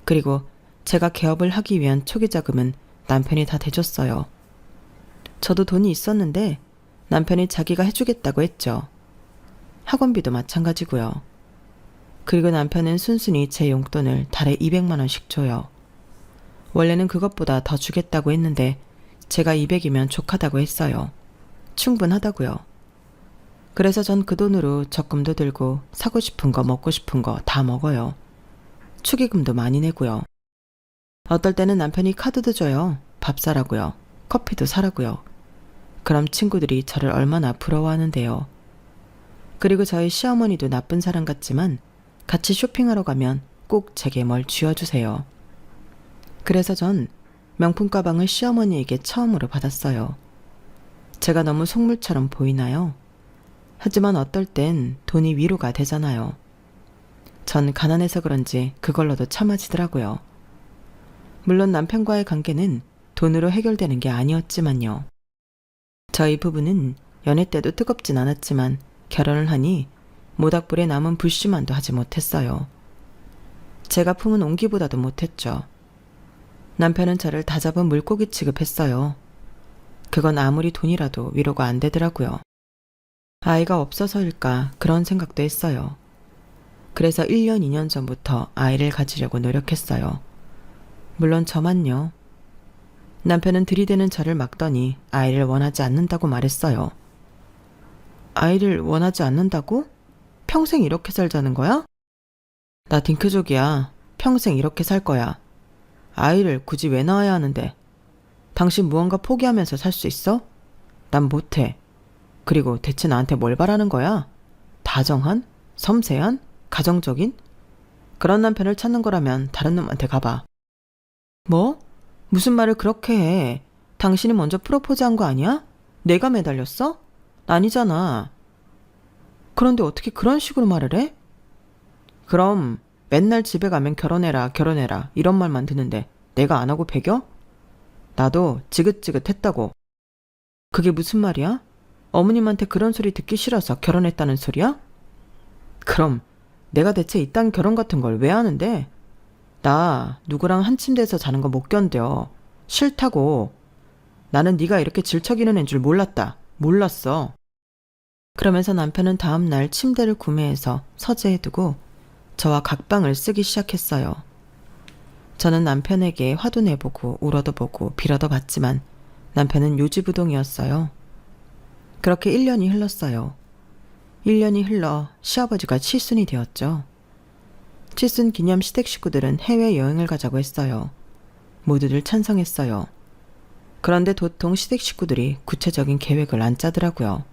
그리고 제가 개업을 하기 위한 초기 자금은 남편이 다 대줬어요. 저도 돈이 있었는데 남편이 자기가 해주겠다고 했죠. 학원비도 마찬가지고요. 그리고 남편은 순순히 제 용돈을 달에 200만 원씩 줘요. 원래는 그것보다 더 주겠다고 했는데 제가 200이면 족하다고 했어요. 충분하다고요. 그래서 전 그 돈으로 적금도 들고 사고 싶은 거 먹고 싶은 거 다 먹어요. 축의금도 많이 내고요. 어떨 때는 남편이 카드도 줘요. 밥 사라고요. 커피도 사라고요. 그럼 친구들이 저를 얼마나 부러워하는데요. 그리고 저희 시어머니도 나쁜 사람 같지만 같이 쇼핑하러 가면 꼭 제게 뭘 쥐어주세요. 그래서 전 명품 가방을 시어머니에게 처음으로 받았어요. 제가 너무 속물처럼 보이나요? 하지만 어떨 땐 돈이 위로가 되잖아요. 전 가난해서 그런지 그걸로도 참아지더라고요. 물론 남편과의 관계는 돈으로 해결되는 게 아니었지만요. 저희 부부는 연애 때도 뜨겁진 않았지만 결혼을 하니 모닥불에 남은 불씨만도 하지 못했어요. 제가 품은 온기보다도 못했죠. 남편은 저를 다잡은 물고기 취급했어요. 그건 아무리 돈이라도 위로가 안 되더라고요. 아이가 없어서일까 그런 생각도 했어요. 그래서 1년, 2년 전부터 아이를 가지려고 노력했어요. 물론 저만요. 남편은 들이대는 저를 막더니 아이를 원하지 않는다고 말했어요. 아이를 원하지 않는다고? 평생 이렇게 살자는 거야? 나 딩크족이야. 평생 이렇게 살 거야. 아이를 굳이 왜 낳아야 하는데? 당신 무언가 포기하면서 살 수 있어? 난 못해. 그리고 대체 나한테 뭘 바라는 거야? 다정한? 섬세한? 가정적인? 그런 남편을 찾는 거라면 다른 놈한테 가봐. 뭐? 무슨 말을 그렇게 해? 당신이 먼저 프로포즈한 거 아니야? 내가 매달렸어? 아니잖아. 그런데 어떻게 그런 식으로 말을 해? 그럼 맨날 집에 가면 결혼해라, 결혼해라 이런 말만 듣는데 내가 안 하고 배겨? 나도 지긋지긋했다고. 그게 무슨 말이야? 어머님한테 그런 소리 듣기 싫어서 결혼했다는 소리야? 그럼 내가 대체 이딴 결혼 같은 걸 왜 하는데? 나 누구랑 한 침대에서 자는 거 못 견뎌. 싫다고. 나는 네가 이렇게 질척이는 애인 줄 몰랐다. 몰랐어. 그러면서 남편은 다음 날 침대를 구매해서 서재에 두고 저와 각방을 쓰기 시작했어요. 저는 남편에게 화도 내보고 울어도 보고 빌어도 봤지만 남편은 요지부동이었어요. 그렇게 1년이 흘렀어요. 1년이 흘러 시아버지가 칠순이 되었죠. 칠순 기념 시댁 식구들은 해외여행을 가자고 했어요. 모두들 찬성했어요. 그런데 도통 시댁 식구들이 구체적인 계획을 안 짜더라고요.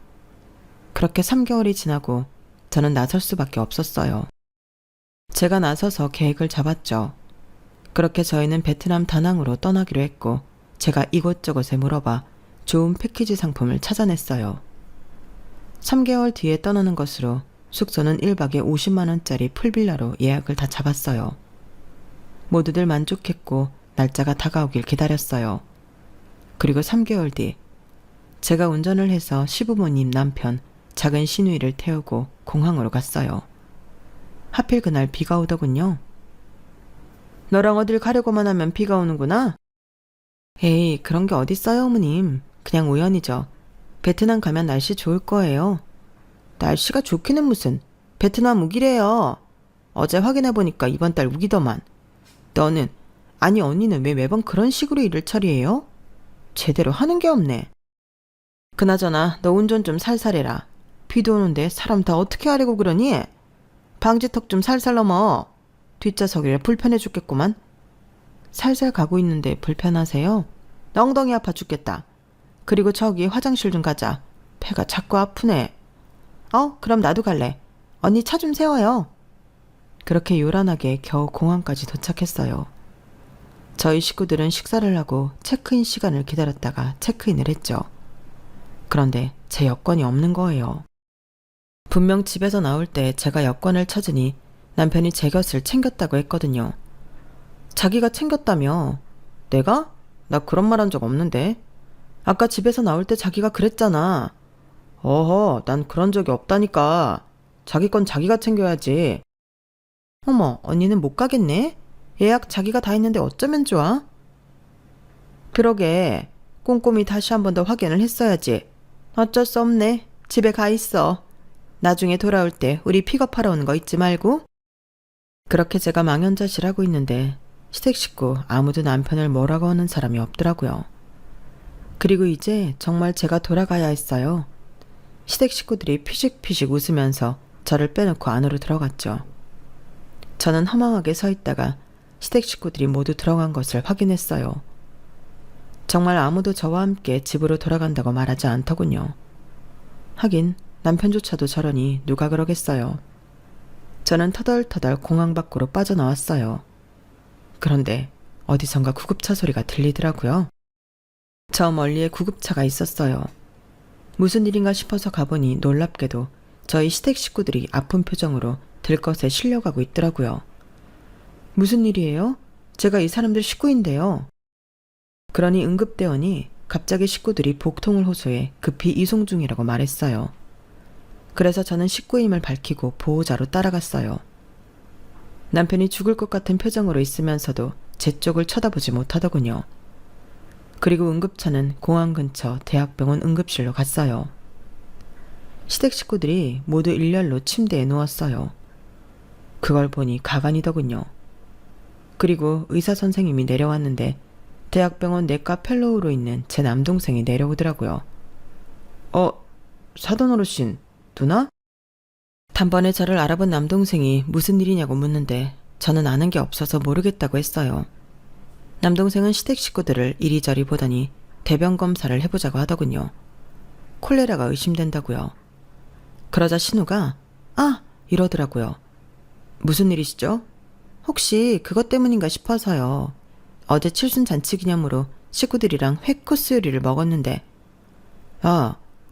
그렇게 3개월이 지나고 저는 나설 수밖에 없었어요. 제가 나서서 계획을 잡았죠. 그렇게 저희는 베트남 다낭으로 떠나기로 했고 제가 이곳저곳에 물어봐 좋은 패키지 상품을 찾아냈어요. 3개월 뒤에 떠나는 것으로 숙소는 1박에 50만 원짜리 풀빌라로 예약을 다 잡았어요. 모두들 만족했고 날짜가 다가오길 기다렸어요. 그리고 3개월 뒤 제가 운전을 해서 시부모님 남편 작은 시누이를 태우고 공항으로 갔어요. 하필 그날 비가 오더군요. 너랑 어딜 가려고만 하면 비가 오는구나? 에이, 그런 게 어딨어요, 어머님. 그냥 우연이죠. 베트남 가면 날씨 좋을 거예요. 날씨가 좋기는 무슨. 베트남 우기래요. 어제 확인해보니까 이번 달 우기더만. 너는, 아니 언니는 왜 매번 그런 식으로 일을 처리해요? 제대로 하는 게 없네. 그나저나 너 운전 좀 살살해라. 비도 오는데 사람 다 어떻게 하려고 그러니? 방지턱 좀 살살 넘어. 뒷좌석이라 불편해 죽겠구만. 살살 가고 있는데 불편하세요? 엉덩이 아파 죽겠다. 그리고 저기 화장실 좀 가자. 배가 자꾸 아프네. 그럼 나도 갈래. 언니 차 좀 세워요. 그렇게 요란하게 겨우 공항까지 도착했어요. 저희 식구들은 식사를 하고 체크인 시간을 기다렸다가 체크인을 했죠. 그런데 제 여권이 없는 거예요. 분명 집에서 나올 때 제가 여권을 찾으니 남편이 제 것을 챙겼다고 했거든요. 자기가 챙겼다며? 내가? 나 그런 말 한 적 없는데. 아까 집에서 나올 때 자기가 그랬잖아. 어허, 난 그런 적이 없다니까. 자기 건 자기가 챙겨야지. 어머, 언니는 못 가겠네? 예약 자기가 다 했는데 어쩌면 좋아? 그러게, 꼼꼼히 다시 한 번 더 확인을 했어야지. 어쩔 수 없네. 집에 가 있어. 나중에 돌아올 때 우리 픽업하러 오는 거 잊지 말고. 그렇게 제가 망연자실하고 있는데 시댁 식구 아무도 남편을 뭐라고 하는 사람이 없더라고요. 그리고 이제 정말 제가 돌아가야 했어요. 시댁 식구들이 피식피식 웃으면서 저를 빼놓고 안으로 들어갔죠. 저는 허망하게 서 있다가 시댁 식구들이 모두 들어간 것을 확인했어요. 정말 아무도 저와 함께 집으로 돌아간다고 말하지 않더군요. 하긴 남편조차도 저러니 누가 그러겠어요. 저는 터덜터덜 공항 밖으로 빠져나왔어요. 그런데 어디선가 구급차 소리가 들리더라고요. 저 멀리에 구급차가 있었어요. 무슨 일인가 싶어서 가보니 놀랍게도 저희 시댁 식구들이 아픈 표정으로 들것에 실려가고 있더라고요. 무슨 일이에요? 제가 이 사람들 식구인데요. 그러니 응급대원이 갑자기 식구들이 복통을 호소해 급히 이송 중이라고 말했어요. 그래서 저는 식구임을 밝히고 보호자로 따라갔어요. 남편이 죽을 것 같은 표정으로 있으면서도 제 쪽을 쳐다보지 못하더군요. 그리고 응급차는 공항 근처 대학병원 응급실로 갔어요. 시댁 식구들이 모두 일렬로 침대에 누웠어요. 그걸 보니 가관이더군요. 그리고 의사 선생님이 내려왔는데 대학병원 내과 펠로우로 있는 제 남동생이 내려오더라고요. 사돈 어르신, 누나? 단번에 저를 알아본 남동생이 무슨 일이냐고 묻는데 저는 아는 게 없어서 모르겠다고 했어요. 남동생은 시댁 식구들을 이리저리 보더니 대변 검사를 해보자고 하더군요. 콜레라가 의심된다고요. 그러자 신우가 이러더라고요. 무슨 일이시죠? 혹시 그것 때문인가 싶어서요. 어제 칠순잔치 기념으로 식구들이랑 회 코스 요리를 먹었는데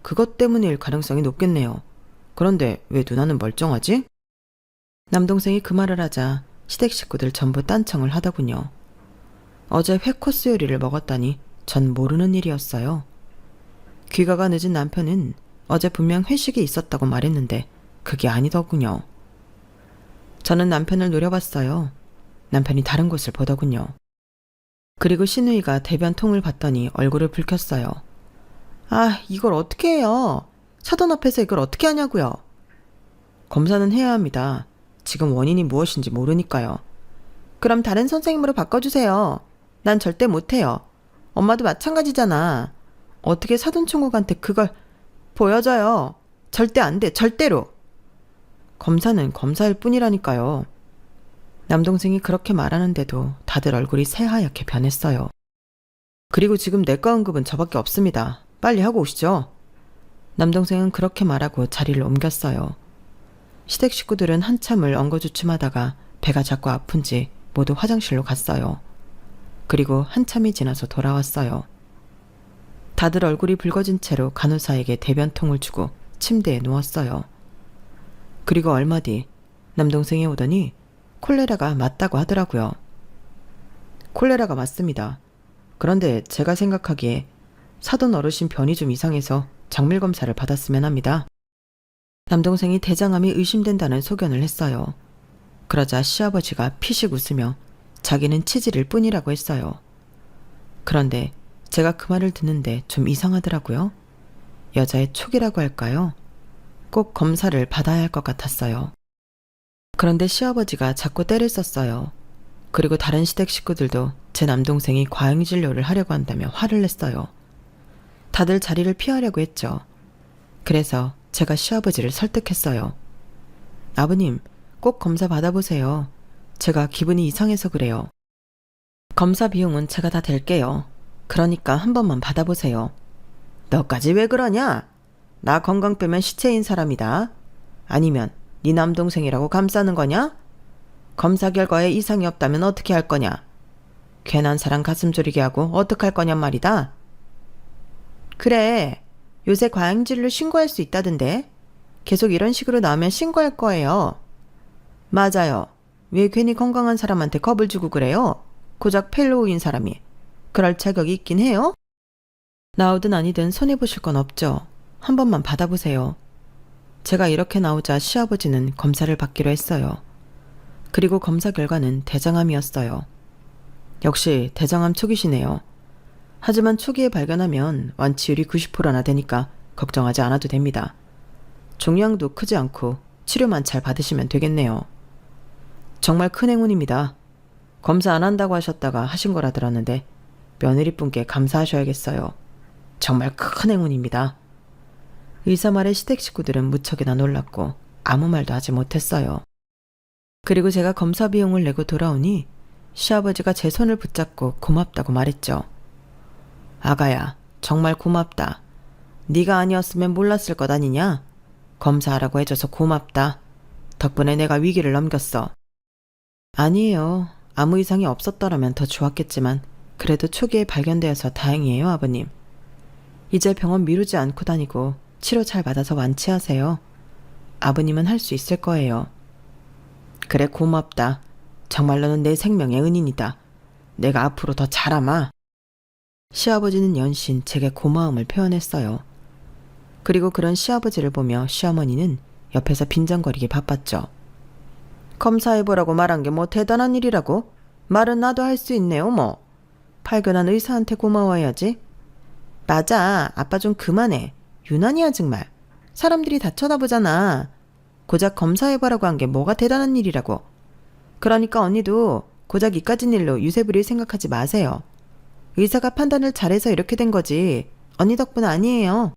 그것 때문일 가능성이 높겠네요. 그런데 왜 누나는 멀쩡하지? 남동생이 그 말을 하자 시댁 식구들 전부 딴청을 하더군요. 어제 회 코스 요리를 먹었다니 전 모르는 일이었어요. 귀가가 늦은 남편은 어제 분명 회식이 있었다고 말했는데 그게 아니더군요. 저는 남편을 노려봤어요. 남편이 다른 곳을 보더군요. 그리고 신우이가 대변통을 봤더니 얼굴을 붉혔어요. 이걸 어떻게 해요? 사돈 앞에서 이걸 어떻게 하냐고요? 검사는 해야 합니다. 지금 원인이 무엇인지 모르니까요. 그럼 다른 선생님으로 바꿔주세요. 난 절대 못해요. 엄마도 마찬가지잖아. 어떻게 사돈 총각한테 그걸 보여줘요. 절대 안 돼. 절대로. 검사는 검사일 뿐이라니까요. 남동생이 그렇게 말하는데도 다들 얼굴이 새하얗게 변했어요. 그리고 지금 내과 응급은 저밖에 없습니다. 빨리 하고 오시죠. 남동생은 그렇게 말하고 자리를 옮겼어요. 시댁 식구들은 한참을 엉거주춤하다가 배가 자꾸 아픈지 모두 화장실로 갔어요. 그리고 한참이 지나서 돌아왔어요. 다들 얼굴이 붉어진 채로 간호사에게 대변통을 주고 침대에 누웠어요. 그리고 얼마 뒤 남동생이 오더니 콜레라가 맞다고 하더라고요. 콜레라가 맞습니다. 그런데 제가 생각하기에 사돈 어르신 변이 좀 이상해서 정밀 검사를 받았으면 합니다. 남동생이 대장암이 의심된다는 소견을 했어요. 그러자 시아버지가 피식 웃으며 자기는 치질일 뿐이라고 했어요. 그런데 제가 그 말을 듣는데 좀 이상하더라고요. 여자의 촉이라고 할까요? 꼭 검사를 받아야 할 것 같았어요. 그런데 시아버지가 자꾸 때를 썼어요. 그리고 다른 시댁 식구들도 제 남동생이 과잉진료를 하려고 한다며 화를 냈어요. 다들 자리를 피하려고 했죠. 그래서 제가 시아버지를 설득했어요. 아버님, 꼭 검사 받아보세요. 제가 기분이 이상해서 그래요. 검사 비용은 제가 다 댈게요. 그러니까 한 번만 받아보세요. 너까지 왜 그러냐? 나 건강 빼면 시체인 사람이다. 아니면 네 남동생이라고 감싸는 거냐? 검사 결과에 이상이 없다면 어떻게 할 거냐? 괜한 사람 가슴 졸이게 하고 어떡할 거냔 말이다. 그래, 요새 과잉진료 신고할 수 있다던데. 계속 이런 식으로 나오면 신고할 거예요. 맞아요. 왜 괜히 건강한 사람한테 겁을 주고 그래요? 고작 펠로우인 사람이. 그럴 자격이 있긴 해요? 나오든 아니든 손해보실 건 없죠. 한 번만 받아보세요. 제가 이렇게 나오자 시아버지는 검사를 받기로 했어요. 그리고 검사 결과는 대장암이었어요. 역시 대장암 초기시네요. 하지만 초기에 발견하면 완치율이 90%나 되니까 걱정하지 않아도 됩니다. 종양도 크지 않고 치료만 잘 받으시면 되겠네요. 정말 큰 행운입니다. 검사 안 한다고 하셨다가 하신 거라 들었는데 며느리분께 감사하셔야겠어요. 정말 큰 행운입니다. 의사 말에 시댁 식구들은 무척이나 놀랐고 아무 말도 하지 못했어요. 그리고 제가 검사 비용을 내고 돌아오니 시아버지가 제 손을 붙잡고 고맙다고 말했죠. 아가야, 정말 고맙다. 네가 아니었으면 몰랐을 것 아니냐? 검사하라고 해줘서 고맙다. 덕분에 내가 위기를 넘겼어. 아니에요. 아무 이상이 없었더라면 더 좋았겠지만 그래도 초기에 발견되어서 다행이에요, 아버님. 이제 병원 미루지 않고 다니고 치료 잘 받아서 완치하세요. 아버님은 할 수 있을 거예요. 그래, 고맙다. 정말 너는 내 생명의 은인이다. 내가 앞으로 더 잘하마. 시아버지는 연신 제게 고마움을 표현했어요. 그리고 그런 시아버지를 보며 시어머니는 옆에서 빈정거리기 바빴죠. 검사해보라고 말한 게 뭐 대단한 일이라고? 말은 나도 할 수 있네요, 뭐. 발견한 의사한테 고마워해야지. 맞아, 아빠 좀 그만해. 유난이야 정말. 사람들이 다 쳐다보잖아. 고작 검사해보라고 한 게 뭐가 대단한 일이라고. 그러니까 언니도 고작 이까진 일로 유세 부릴 생각하지 마세요. 의사가 판단을 잘해서 이렇게 된 거지. 언니 덕분 아니에요.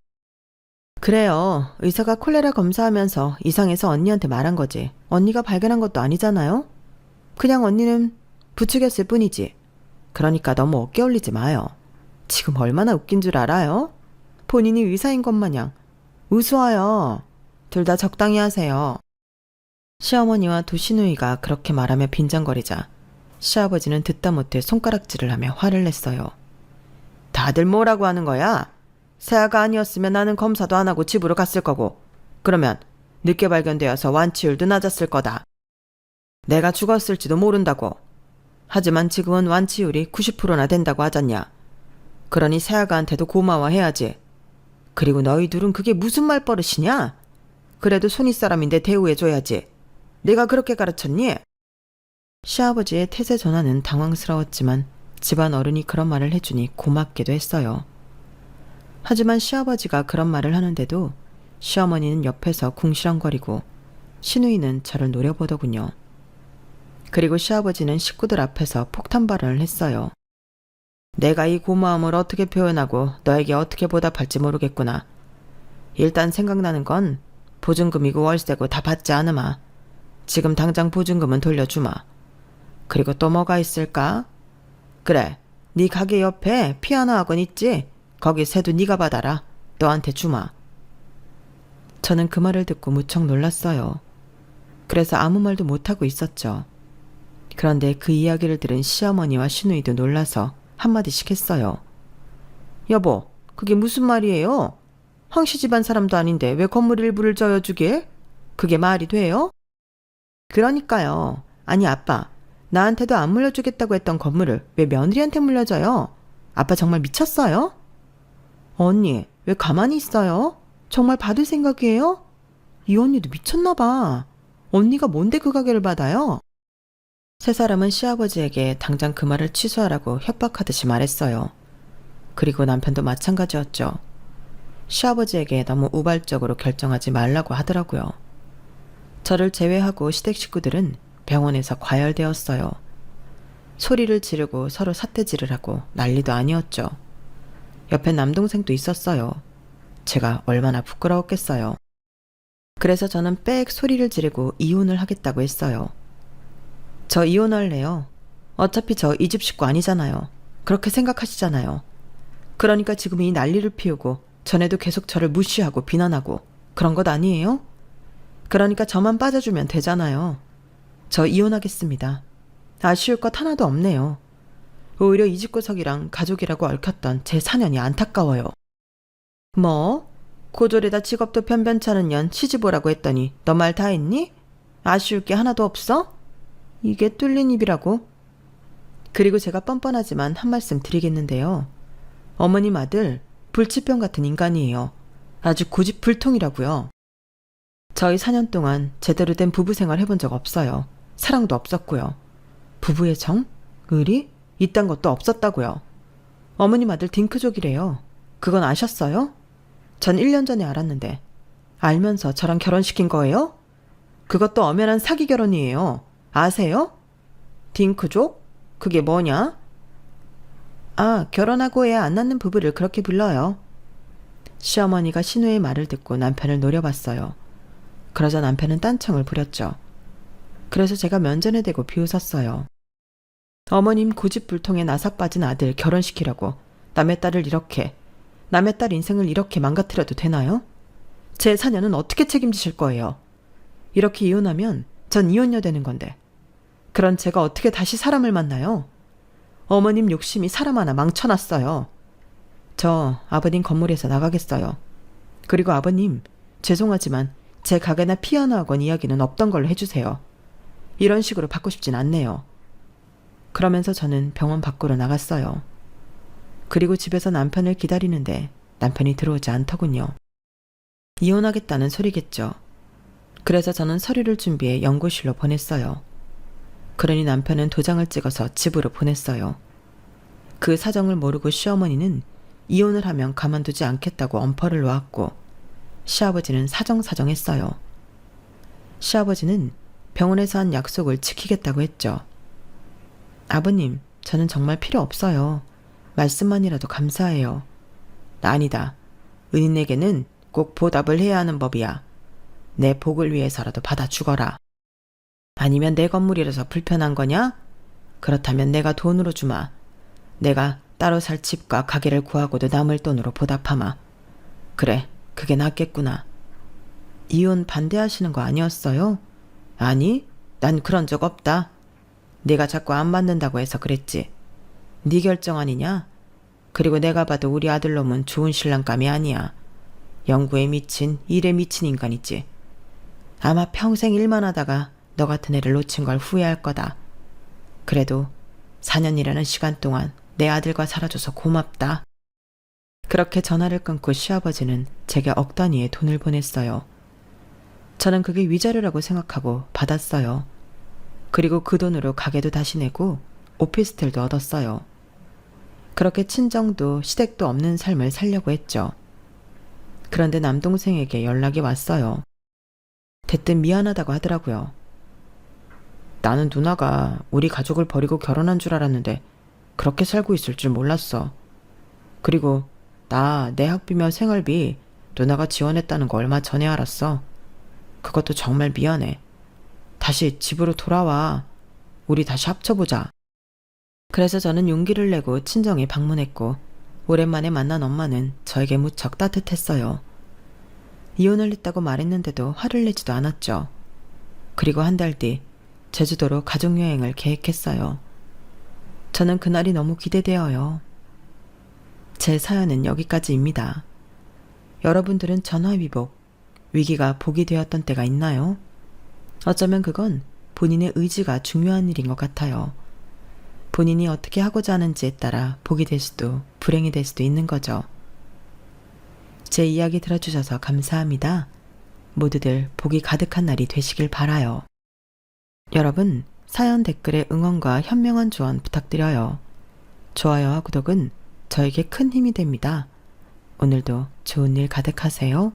그래요. 의사가 콜레라 검사하면서 이상해서 언니한테 말한 거지. 언니가 발견한 것도 아니잖아요. 그냥 언니는 부추겼을 뿐이지. 그러니까 너무 어깨 올리지 마요. 지금 얼마나 웃긴 줄 알아요? 본인이 의사인 것 마냥. 우스워요. 둘 다 적당히 하세요. 시어머니와 두 시누이가 그렇게 말하며 빈정거리자 시아버지는 듣다 못해 손가락질을 하며 화를 냈어요. 다들 뭐라고 하는 거야? 새아가 아니었으면 나는 검사도 안 하고 집으로 갔을 거고, 그러면 늦게 발견되어서 완치율도 낮았을 거다. 내가 죽었을지도 모른다고. 하지만 지금은 완치율이 90%나 된다고 하잖냐. 그러니 새아가한테도 고마워해야지. 그리고 너희 둘은 그게 무슨 말버릇이냐? 그래도 손윗사람인데 대우해줘야지. 내가 그렇게 가르쳤니? 시아버지의 태세 전환은 당황스러웠지만 집안 어른이 그런 말을 해주니 고맙기도 했어요. 하지만 시아버지가 그런 말을 하는데도 시어머니는 옆에서 궁시렁거리고 시누이는 저를 노려보더군요. 그리고 시아버지는 식구들 앞에서 폭탄 발언을 했어요. 내가 이 고마움을 어떻게 표현하고 너에게 어떻게 보답할지 모르겠구나. 일단 생각나는 건 보증금이고 월세고 다 받지 않으마. 지금 당장 보증금은 돌려주마. 그리고 또 뭐가 있을까? 그래, 네 가게 옆에 피아노 학원 있지? 거기 세도 네가 받아라. 너한테 주마. 저는 그 말을 듣고 무척 놀랐어요. 그래서 아무 말도 못하고 있었죠. 그런데 그 이야기를 들은 시어머니와 시누이도 놀라서 한마디씩 했어요. 여보, 그게 무슨 말이에요? 황씨 집안 사람도 아닌데 왜 건물 일부를 저여주게? 그게 말이 돼요? 그러니까요. 아니 아빠, 나한테도 안 물려주겠다고 했던 건물을 왜 며느리한테 물려줘요? 아빠 정말 미쳤어요? 언니, 왜 가만히 있어요? 정말 받을 생각이에요? 이 언니도 미쳤나 봐. 언니가 뭔데 그 가게를 받아요? 세 사람은 시아버지에게 당장 그 말을 취소하라고 협박하듯이 말했어요. 그리고 남편도 마찬가지였죠. 시아버지에게 너무 우발적으로 결정하지 말라고 하더라고요. 저를 제외하고 시댁 식구들은 병원에서 과열되었어요. 소리를 지르고 서로 삿대질을 하고 난리도 아니었죠. 옆에 남동생도 있었어요. 제가 얼마나 부끄러웠겠어요. 그래서 저는 빽 소리를 지르고 이혼을 하겠다고 했어요. 저 이혼할래요. 어차피 저 이 집 식구 아니잖아요. 그렇게 생각하시잖아요. 그러니까 지금 이 난리를 피우고 전에도 계속 저를 무시하고 비난하고 그런 것 아니에요? 그러니까 저만 빠져주면 되잖아요. 저 이혼하겠습니다. 아쉬울 것 하나도 없네요. 오히려 이 집구석이랑 가족이라고 얽혔던 제 사년이 안타까워요. 뭐? 고졸에다 직업도 변변찮은 년 시집 오라고 했더니 너 말 다 했니? 아쉬울 게 하나도 없어? 이게 뚫린 입이라고? 그리고 제가 뻔뻔하지만 한 말씀 드리겠는데요. 어머님 아들 불치병 같은 인간이에요. 아주 고집불통이라고요. 저희 4년 동안 제대로 된 부부 생활 해본 적 없어요. 사랑도 없었고요. 부부의 정? 의리? 이딴 것도 없었다고요. 어머님 아들 딩크족이래요. 그건 아셨어요? 전 1년 전에 알았는데 알면서 저랑 결혼시킨 거예요? 그것도 엄연한 사기 결혼이에요. 아세요? 딩크족? 그게 뭐냐? 아, 결혼하고 애 안 낳는 부부를 그렇게 불러요. 시어머니가 신우의 말을 듣고 남편을 노려봤어요. 그러자 남편은 딴청을 부렸죠. 그래서 제가 면전에 대고 비웃었어요. 어머님 고집불통에 나사 빠진 아들 결혼시키려고 남의 딸을 이렇게, 남의 딸 인생을 이렇게 망가뜨려도 되나요? 제 사녀는 어떻게 책임지실 거예요? 이렇게 이혼하면 전 이혼녀 되는 건데. 그런 제가 어떻게 다시 사람을 만나요? 어머님 욕심이 사람 하나 망쳐놨어요. 저 아버님 건물에서 나가겠어요. 그리고 아버님, 죄송하지만 제 가게나 피아노 학원 이야기는 없던 걸로 해주세요. 이런 식으로 받고 싶진 않네요. 그러면서 저는 병원 밖으로 나갔어요. 그리고 집에서 남편을 기다리는데 남편이 들어오지 않더군요. 이혼하겠다는 소리겠죠. 그래서 저는 서류를 준비해 연구실로 보냈어요. 그러니 남편은 도장을 찍어서 집으로 보냈어요. 그 사정을 모르고 시어머니는 이혼을 하면 가만두지 않겠다고 엄포를 놓았고 시아버지는 사정사정했어요. 시아버지는 병원에서 한 약속을 지키겠다고 했죠. 아버님, 저는 정말 필요 없어요. 말씀만이라도 감사해요. 아니다. 은인에게는 꼭 보답을 해야 하는 법이야. 내 복을 위해서라도 받아 죽어라. 아니면 내 건물이라서 불편한 거냐? 그렇다면 내가 돈으로 주마. 내가 따로 살 집과 가게를 구하고도 남을 돈으로 보답하마. 그래, 그게 낫겠구나. 이혼 반대하시는 거 아니었어요? 아니, 난 그런 적 없다. 네가 자꾸 안 맞는다고 해서 그랬지. 네 결정 아니냐? 그리고 내가 봐도 우리 아들놈은 좋은 신랑감이 아니야. 연구에 미친, 일에 미친 인간이지. 아마 평생 일만 하다가 너 같은 애를 놓친 걸 후회할 거다. 그래도 4년이라는 시간 동안 내 아들과 살아줘서 고맙다. 그렇게 전화를 끊고 시아버지는 제게 억 단위의 돈을 보냈어요. 저는 그게 위자료라고 생각하고 받았어요. 그리고 그 돈으로 가게도 다시 내고 오피스텔도 얻었어요. 그렇게 친정도 시댁도 없는 삶을 살려고 했죠. 그런데 남동생에게 연락이 왔어요. 대뜸 미안하다고 하더라고요. 나는 누나가 우리 가족을 버리고 결혼한 줄 알았는데 그렇게 살고 있을 줄 몰랐어. 그리고 나 내 학비며 생활비 누나가 지원했다는 거 얼마 전에 알았어. 그것도 정말 미안해. 다시 집으로 돌아와. 우리 다시 합쳐보자. 그래서 저는 용기를 내고 친정에 방문했고 오랜만에 만난 엄마는 저에게 무척 따뜻했어요. 이혼을 했다고 말했는데도 화를 내지도 않았죠. 그리고 한 달 뒤 제주도로 가족여행을 계획했어요. 저는 그날이 너무 기대되어요. 제 사연은 여기까지입니다. 여러분들은 전화위복, 위기가 복이 되었던 때가 있나요? 어쩌면 그건 본인의 의지가 중요한 일인 것 같아요. 본인이 어떻게 하고자 하는지에 따라 복이 될 수도 불행이 될 수도 있는 거죠. 제 이야기 들어주셔서 감사합니다. 모두들 복이 가득한 날이 되시길 바라요. 여러분, 사연 댓글에 응원과 현명한 조언 부탁드려요. 좋아요와 구독은 저에게 큰 힘이 됩니다. 오늘도 좋은 일 가득하세요.